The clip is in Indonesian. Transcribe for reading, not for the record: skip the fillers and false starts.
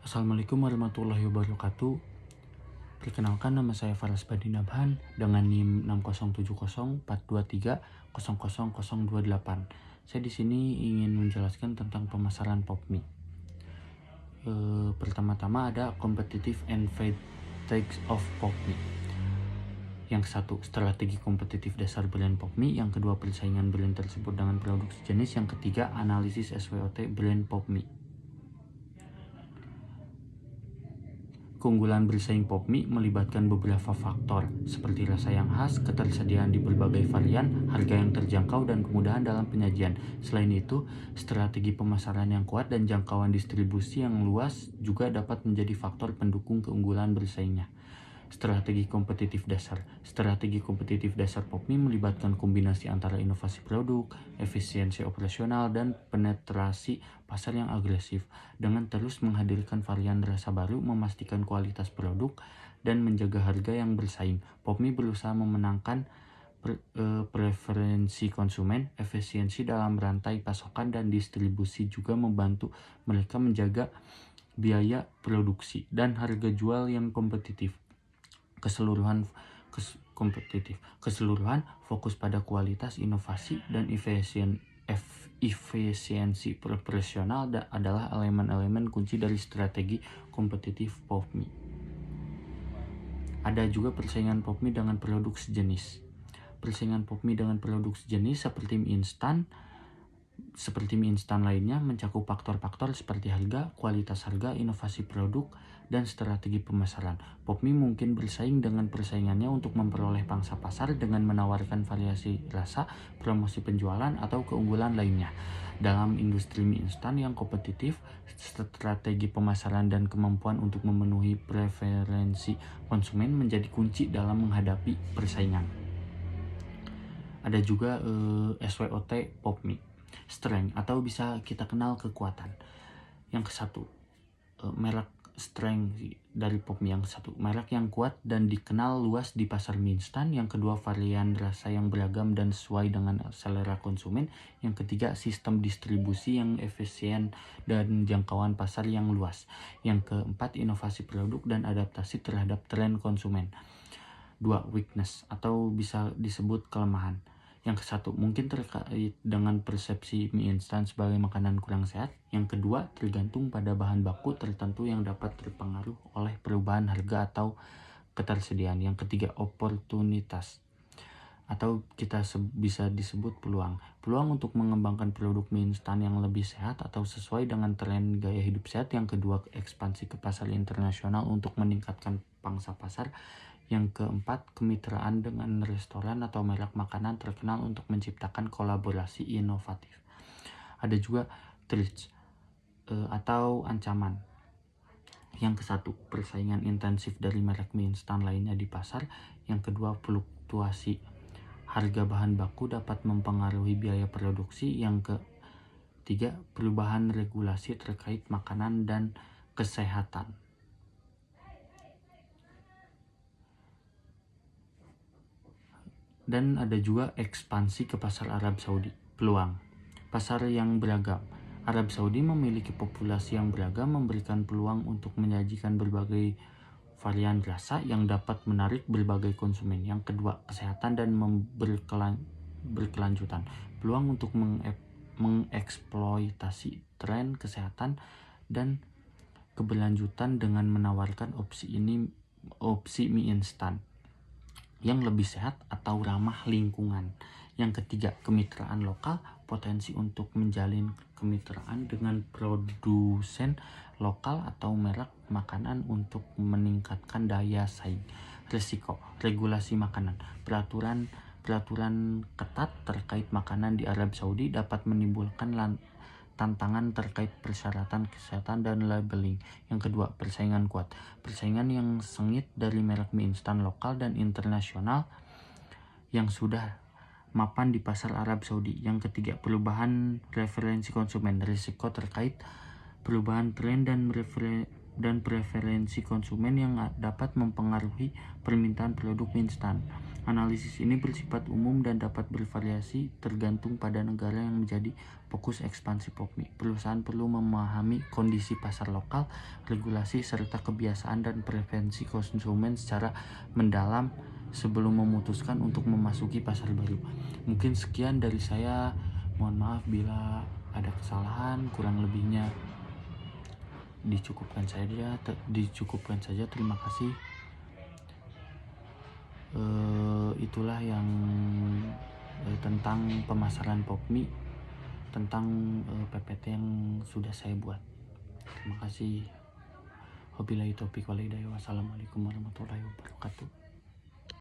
Assalamualaikum warahmatullahi wabarakatuh. Perkenalkan, nama saya Faras Badi Nabhan dengan NIM 6070423000028. Saya di sini ingin menjelaskan tentang pemasaran POPMI. Pertama-tama ada competitive advantage of POPMI. Yang satu, strategi kompetitif dasar brand POPMI. Yang kedua, persaingan brand tersebut dengan produk sejenis. Yang ketiga, analisis SWOT brand POPMI. Keunggulan bersaing POPMI melibatkan beberapa faktor, seperti rasa yang khas, ketersediaan di berbagai varian, harga yang terjangkau, dan kemudahan dalam penyajian. Selain itu, strategi pemasaran yang kuat dan jangkauan distribusi yang luas juga dapat menjadi faktor pendukung keunggulan bersaingnya. Strategi kompetitif dasar. Strategi kompetitif dasar POPMI melibatkan kombinasi antara inovasi produk, efisiensi operasional, dan penetrasi pasar yang agresif. Dengan terus menghadirkan varian rasa baru, memastikan kualitas produk, dan menjaga harga yang bersaing, POPMI berusaha memenangkan preferensi konsumen. Efisiensi dalam rantai pasokan dan distribusi juga membantu mereka menjaga biaya produksi dan harga jual yang kompetitif. Keseluruhan fokus pada kualitas, inovasi, dan efisiensi operasional adalah elemen-elemen kunci dari strategi kompetitif POPMI. Ada juga persaingan POPMI dengan produk sejenis. Persaingan POPMI dengan produk sejenis seperti mie instan lainnya mencakup faktor-faktor seperti harga, kualitas harga, inovasi produk, dan strategi pemasaran. POPMI mungkin bersaing dengan persaingannya untuk memperoleh pangsa pasar dengan menawarkan variasi rasa, promosi penjualan, atau keunggulan lainnya. Dalam industri mie instan yang kompetitif, strategi pemasaran dan kemampuan untuk memenuhi preferensi konsumen menjadi kunci dalam menghadapi persaingan. Ada juga SWOT POPMI, strength, atau bisa kita kenal kekuatan. Yang kesatu, merek strength dari POPMI. Yang satu, merek yang kuat dan dikenal luas di pasar mie instan. Yang kedua, varian rasa yang beragam dan sesuai dengan selera konsumen. Yang ketiga, sistem distribusi yang efisien dan jangkauan pasar yang luas. Yang keempat, inovasi produk dan adaptasi terhadap tren konsumen. 2. Weakness, atau bisa disebut kelemahan. Yang kesatu, mungkin terkait dengan persepsi mie instan sebagai makanan kurang sehat. Yang kedua, tergantung pada bahan baku tertentu yang dapat terpengaruh oleh perubahan harga atau ketersediaan. Yang ketiga, oportunitas, atau kita bisa disebut peluang. Peluang untuk mengembangkan produk mie instan yang lebih sehat atau sesuai dengan tren gaya hidup sehat. Yang kedua, ekspansi ke pasar internasional untuk meningkatkan pangsa pasar. Yang keempat, kemitraan dengan restoran atau merek makanan terkenal untuk menciptakan kolaborasi inovatif. Ada juga threats atau ancaman. Yang kesatu, persaingan intensif dari merek mie instan lainnya di pasar. Yang kedua, fluktuasi harga bahan baku dapat mempengaruhi biaya produksi. Yang ketiga, perubahan regulasi terkait makanan dan kesehatan. Dan ada juga ekspansi ke pasar Arab Saudi. Peluang pasar yang beragam. Arab Saudi memiliki populasi yang beragam, memberikan peluang untuk menyajikan berbagai varian rasa yang dapat menarik berbagai konsumen. Yang kedua, kesehatan dan berkelanjutan. Peluang untuk mengeksploitasi tren kesehatan dan keberlanjutan dengan menawarkan opsi mie instan yang lebih sehat atau ramah lingkungan. Yang ketiga, kemitraan lokal, potensi untuk menjalin kemitraan dengan produsen lokal atau merek makanan untuk meningkatkan daya saing. Risiko, regulasi makanan. Peraturan ketat terkait makanan di Arab Saudi dapat menimbulkan tantangan terkait persyaratan kesehatan dan labeling. Yang kedua, persaingan kuat. Persaingan yang sengit dari merek mie instan lokal dan internasional yang sudah mapan di pasar Arab Saudi. Yang ketiga, perubahan referensi konsumen. Risiko terkait perubahan tren dan dan preferensi konsumen yang dapat mempengaruhi permintaan produk mie instan. Analisis ini bersifat umum dan dapat bervariasi tergantung pada negara yang menjadi fokus ekspansi pop mie. Perusahaan perlu memahami kondisi pasar lokal, regulasi, serta kebiasaan dan preferensi konsumen secara mendalam sebelum memutuskan untuk memasuki pasar baru. Mungkin sekian dari saya. Mohon maaf bila ada kesalahan, kurang lebihnya dicukupkan saja. Terima kasih. Itulah yang tentang pemasaran pop mie, tentang PPT yang sudah saya buat. Terima kasih. Wabillahi taufiq wal hidayah. Wassalamualaikum warahmatullahi wabarakatuh.